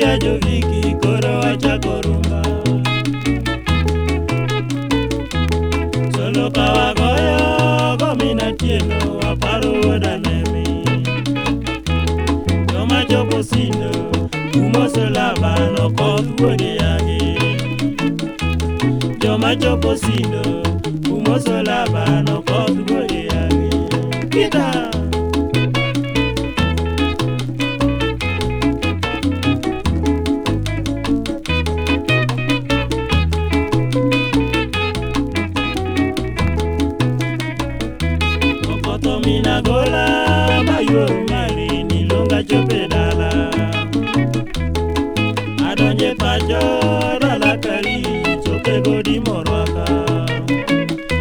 Oya joviki koro achako rumba, solo kawagoyo gomina tieno aparo danemi. Joma chopo sindo umoso labano koth wuode yagi. Joma chopo sindo umoso labano koth wuode yagi. Kita mina gola bayor mali ni longa chope dala adonje pacho dala kali chope godi morwaka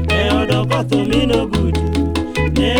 ne odoko thumino gudu ne